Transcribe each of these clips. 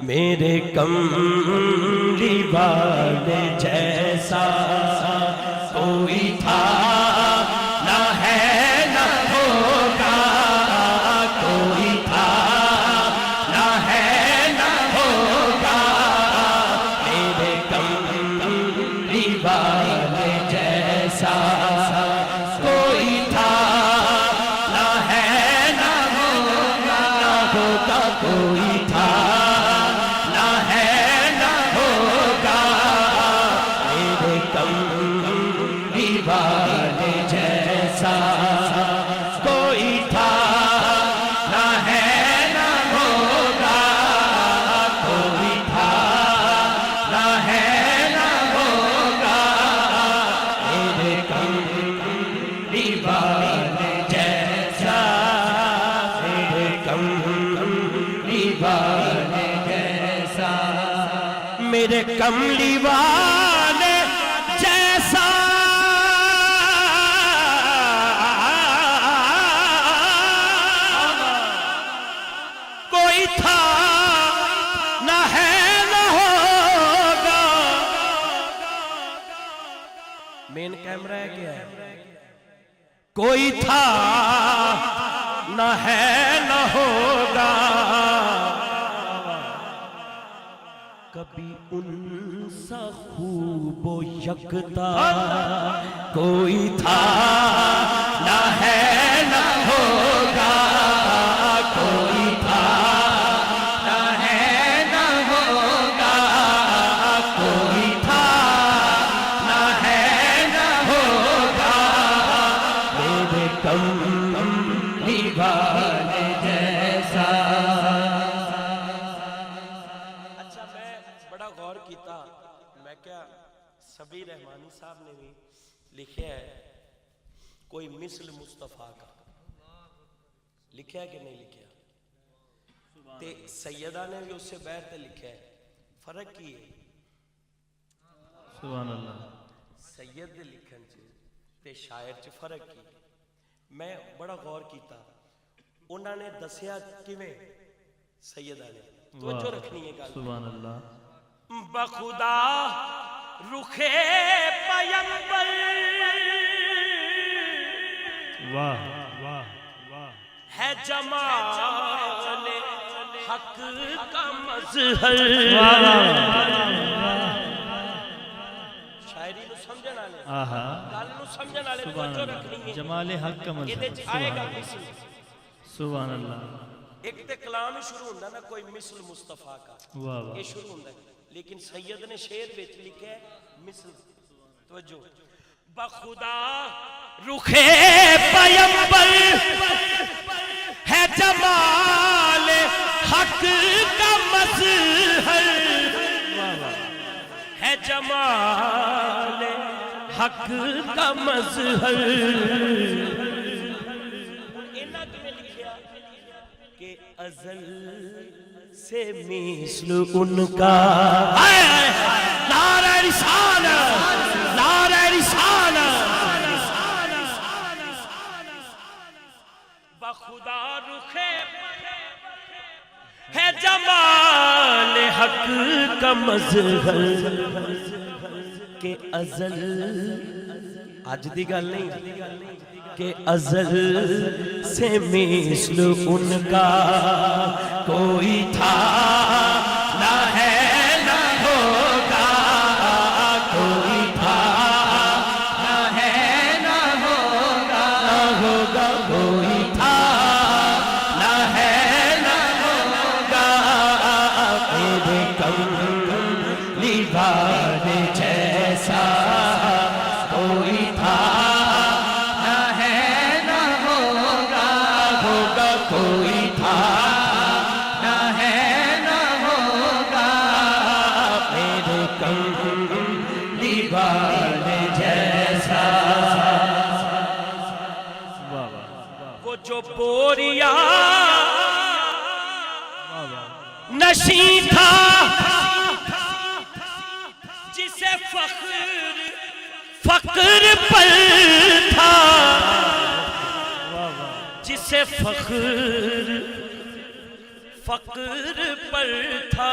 میرے کملی والے جیسا کوئی تھا نہ ہے نہ ہوگا، کوئی تھا نہ ہے نہ ہوگا، میرے کملی والے جیسا کوئی تھا نہ ہے نہ ہوگا، نہ ہوگا کوئی تھا والے جیسا کوئی تھا نہ ہے نہ ہوگا، کوئی تھا نہ ہے نہ ہوگا، میرے کملی والے جیسا، میرے کملی والے جیسا، میرے کملی والے جیسا تھا نہ ہے نہ ہوگا۔ مین کیمرہ ہے کیا ہے؟ کوئی تھا نہ ہے نہ ہوگا، کبھی ان سا خوب و یکتا کوئی تھا نہ ہے نہ ہوگا، کوئی تھا کملی والے جیسا۔ اچھا میں بڑا غور کیتا، میں کیا سبی رحمانی صاحب نے بھی لکھا ہے کوئی مثل مصطفیٰ کا، لکھا ہے کہ نہیں لکھا؟ تے سیدہ نے بھی اس سے بہر تے لکھا ہے، فرق کی ہے؟ سبحان اللہ۔ سید دے لکھن چ تے شاعر چ فرق کی؟ میں بڑا غور کیتا، انہوں نے دسیا کیویں سیدہ نے، توجہ رکھنی ہے گل۔ سبحان اللہ۔ بخدا رخ پیمبر، واہ واہ واہ، ہے جمال حق کا مظہر۔ شاعری نو سمجھن والے، گل نو سمجھن والے توجہ رکھنی ہے، جمال حق کا مظہر۔ یہ آئے گا مثل، سبحان اللہ۔ ایک تے کلام ہی شروع ہوندہ نا کوئی مثل مصطفیٰ کا، واہ واہ، یہ شروع ہوندہ ہے، لیکن سید نے شعر بیچ لکھا ہے مثل۔ توجہ، بخدا رخ پیمبر ہے جمال حق کا مظہر، ہے جمال حق کا مظہر۔ انہاں تمہیں لکھیا کہ ازل سے مثل ان کا، نعرہ رسالت، نعرہ رسالت، بخدا رخ ہے جمال حق کا مظہر، کہ ازل، آج دی گل نہیں، کہ ازل سے مثل ان کا کوئی تھا نہ ہے نہ ہوگا، کوئی تھا نہ ہے نہ ہوگا، نہ ہوگا کوئی تھا نہ ہے نہ ہوگا، میرے کملی والے جیسا کوئی تھا نہ ہے نہ ہوگا، ہوگا کوئی تھا نہ ہے نہ ہوگا، میرے کملی والے جیسا۔ وہ جو بوریا نشیں تھا، جسے فخر پر تھا، جسے فخر پر تھا،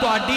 ਤੁਹਾਡੀ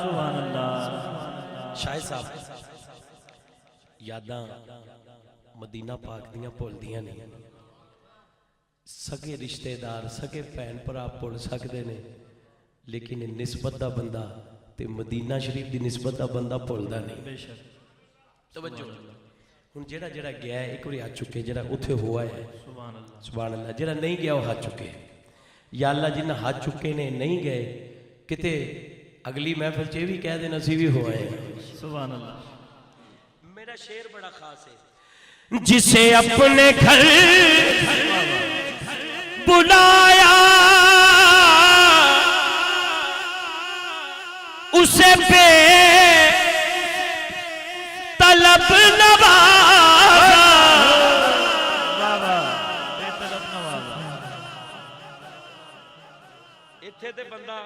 سبحان اللہ شاہد صاحب یاداں مدینہ پاک دیاں بھولدیاں نہیں، سگے رشتے دار سگے بھین بھرا بھول سکدے نے، لیکن نسبت دا بندہ تے مدینہ شریف دی نسبت دا بندہ بھولدا نہیں۔ بے شک توجہ ہن جڑا جڑا گیا ہے ایک واری آ چکے، جڑا اوتھے ہوا ہے سبحان اللہ سبحان اللہ، جڑا نہیں گیا وہ ہاتھ چکے۔ یا اللہ جنہ ہاتھ چکے نے نہیں گئے کتے اگلی محفل چ بھی کہہ دینا سی بھی ہوئے ہیں۔ سبحان اللہ میرا شعر بڑا خاص ہے، جسے اپنے گھر بلایا اسے بے طلب نوازا، بابا بے طلب نوازا۔ اتھے تے بندہ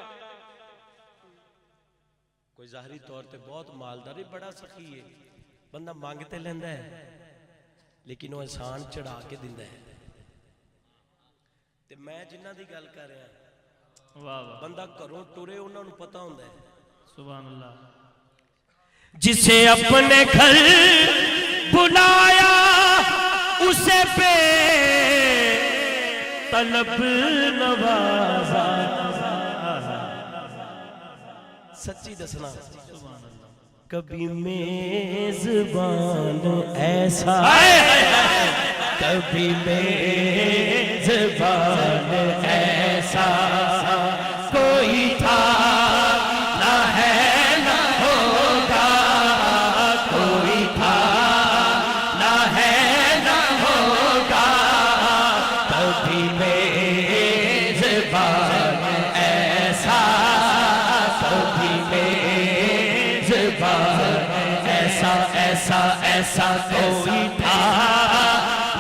کوئی ظاہری طور تے بہت مالدار ہے، بڑا سخی ہے، بندہ مانگتے لیندہ ہے لیکن وہ احسان چڑھا کے دیندہ ہے۔ تے میں جنہ دی گل کر رہا واہ واہ بندہ گھروں ٹرے انہوں نے پتہ ہوندا ہے، سبحان اللہ۔ جسے اپنے گھر بلایا اسے بے طلب نوازا۔ سچی دسنا کبھی میزبان ایسا، کبھی میزبان ایسا کوئی تھا نہ ہے نہ ہوگا، کوئی تھا نہ ہے نہ ہوگا، کبھی میزبان ایسا، کبھی میزبان ایسا ایسا ایسا کوئی تھا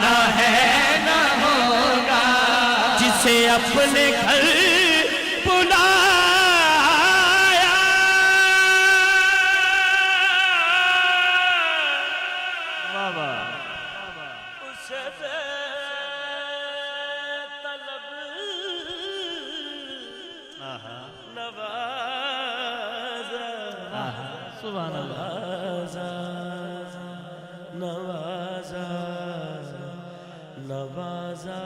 نہ ہے نہ ہوگا، جسے اپنے گھر بلایا واہ واہ اسے بے طلب آہا نوازا، آہا سبحان اللہ۔ نوازا نوازا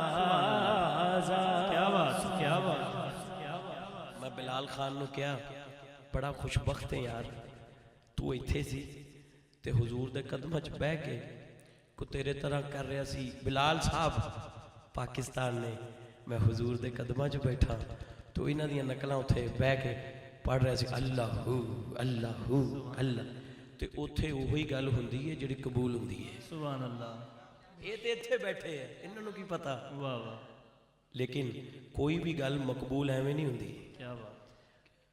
نوازا۔ کیا بات کیا بات۔ میں بلال خان نو کیا بڑا خوش بخت ہے یار، تو ایتھے سی تے حضور دے قدمہ چ بہ کے کو تیرے طرح کر رہا سی۔ بلال صاحب پاکستان نے، میں حضور دے قدمہ چ بیٹھا تو انہاں دیاں نقلاں اتھے بہ کے پڑھ رہا سی اللہ اللہ اللہ، تے اتھے وہی گل ہوندی ہے جڑی قبول ہوندی ہے۔ سبحان اللہ یہ تے اتھے بیٹھے ہیں انہاں نو کی پتہ، واہ واہ لیکن کوئی بھی گل مقبول ایویں نہیں ہوندی، کیا بات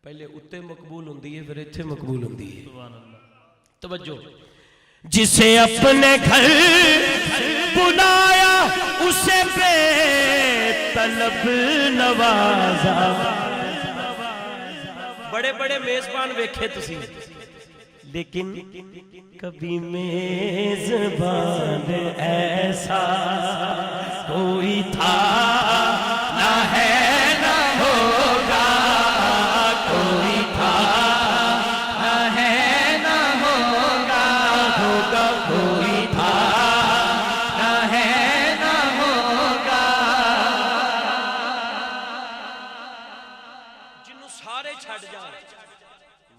پہلے اتے مقبول ہوندی ہے پھر اتھے مقبول ہوندی ہے۔ سبحان اللہ۔ توجہ جسے اپنے گھر بلایا اسے بے طلب نوازا۔ بڑے بڑے میزبان ویکھے تسی لیکن کبھی میزبان ایسا کوئی تھا نہ ہے نہ ہوگا، کوئی تھا نہ ہے نہ ہوگا، ہوگا کوئی تھا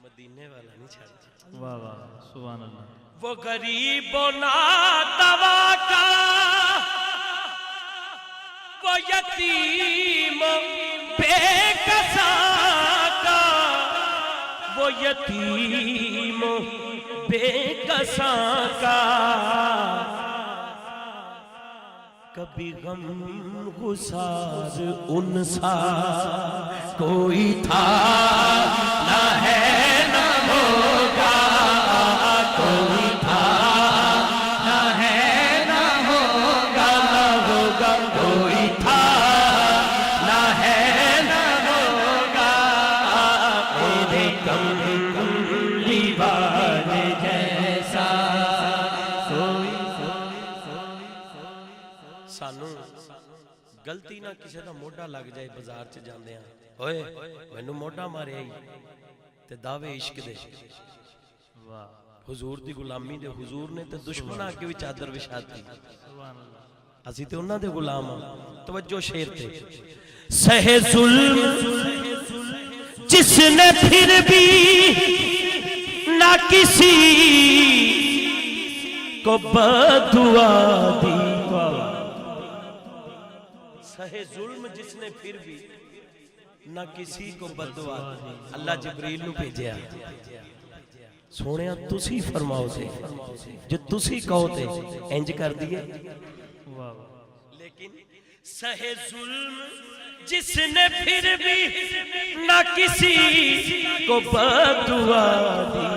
مدینے والا نہیں چھڑتا واہ واہ سبحان اللہ وہ غریب و نادوا کا وہ یتیم بے کسا کا وہ یتیم بے کسا کا کبھی غم گسار ان سا کوئی تھا نہ ہے نہ ہوگا کوئی تھا نہ ہے نہ ہوگا کوئی تھا نہ ہے نہ ہوگا میرے کملی والے جیسا کوئی سانو گلتی نہ کسی دا موڈا لگ جائے بازار چ جاندے ہیں ہوئے مینوں موڈا ماریا ہی تے دعوے عشق دے واہ حضور دی غلامی دے حضور نے تے دشمن آ کے بھی چادر وچھاتی سبحان اللہ اسی تے انہاں دے غلام ہاں توجہ شیر تے سہے ظلم جس نے پھر بھی نہ کسی کو بددعا دی سہے ظلم جس نے پھر بھی نہ کسی کو بددعا دی اللہ جبریل نو بھیجیا سونیا تسی فرماؤ تے جو تسی کہو تے انج کر دیے واہ لیکن سہے ظلم جس نے پھر بھی نہ کسی کو بددعا دی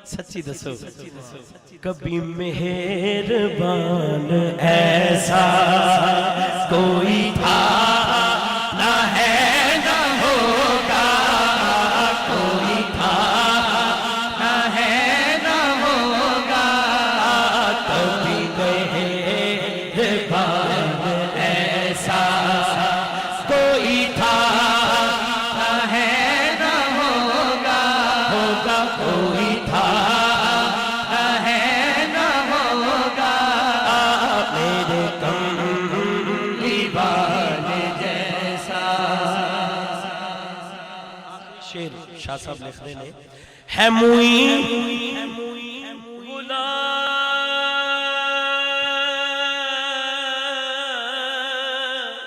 سچی دسو کبھی مہربان ایسا کوئی تھا نہ ہے نہ ہوگا کوئی تھا نہ ہے نہ ہوگا کبھی مہربان ایسا کوئی تھا نہ ہے نہ ہوگا کوئی تھا نہ ہے نہ ہوگا میرے کملی والے جیسا شیر شاہ صاحب لکھ دے نے ہے موئی غلام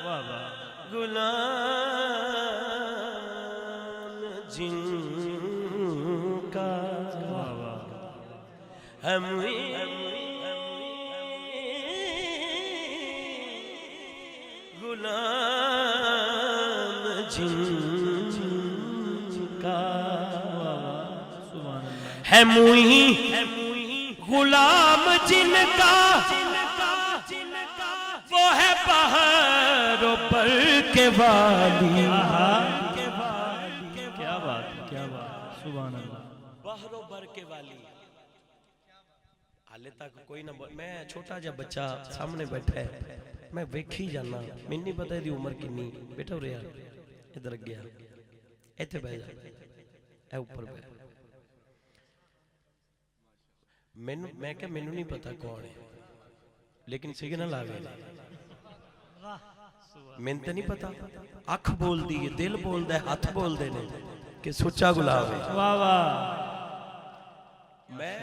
واہ واہ غلام جن کا واہ واہ ہم غلام جن کا سبحان اللہ ہے موئی غلام جن کا وہ ہے بہار و بر کے والی کیا بات سبحان اللہ بہر و بر کے والی حالے تک کوئی نہ میں چھوٹا جا بچہ سامنے بیٹھا ہے میں ویکھی جانا میں نہیں پتا دی عمر کنی بیٹھا ہو رہا ادھر گیا ایتھے بہ جا اے اوپر بہ میں کہ مینوں نہیں پتا کون ہے لیکن سگنل آ گئے میں تے نہیں پتا اکھ بول دی ہے دل بول دا ہے ہاتھ بول دے نے کہ سچا گلاب ہے واہ واہ میں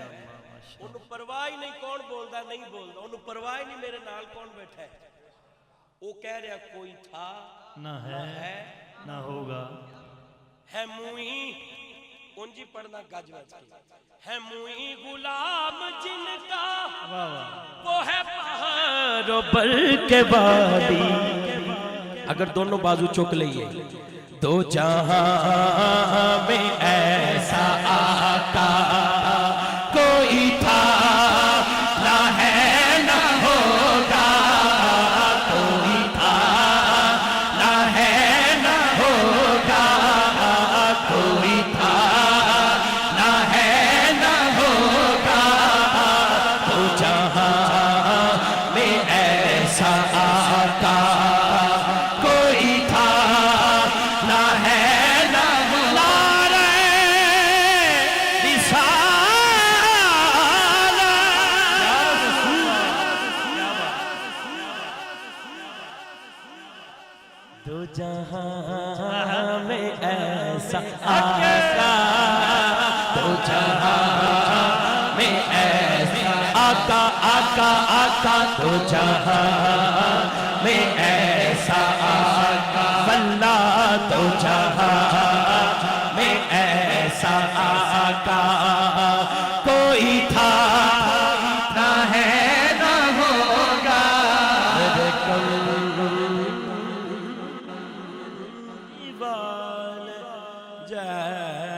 انہوں پرواہ ہی نہیں کون بولدا نہیں بولدا انہوں پرواہ ہی نہیں میرے نال کون بیٹھا ہے وہ کہہ رہا کوئی تھا نہ ہے نہ ہوگا ہے موئی انجی پڑھنا گج وچ کی ہے موئی غلام جن کا واہ واہ وہ ہے بہار و بر کے وادی اگر دونوں بازو چک لئیے دو جہاں میں ایسا آقا کوئی تھا نہ ہے نہ ہوگا کوئی تھا نہ ہے نہ ہوگا کوئی تھا نہ ہے نہ ہوگا تو جہاں میں ایسا آقا کوئی تھا نہ ہے نہ ایسا آقا تو جہاں میں ایسا آقا آقا آقا تو جہاں میں ایسا آقا واللہ تو جہاں میں ایسا آقا کوئی تھا نہ ہے نہ ہوگا جائے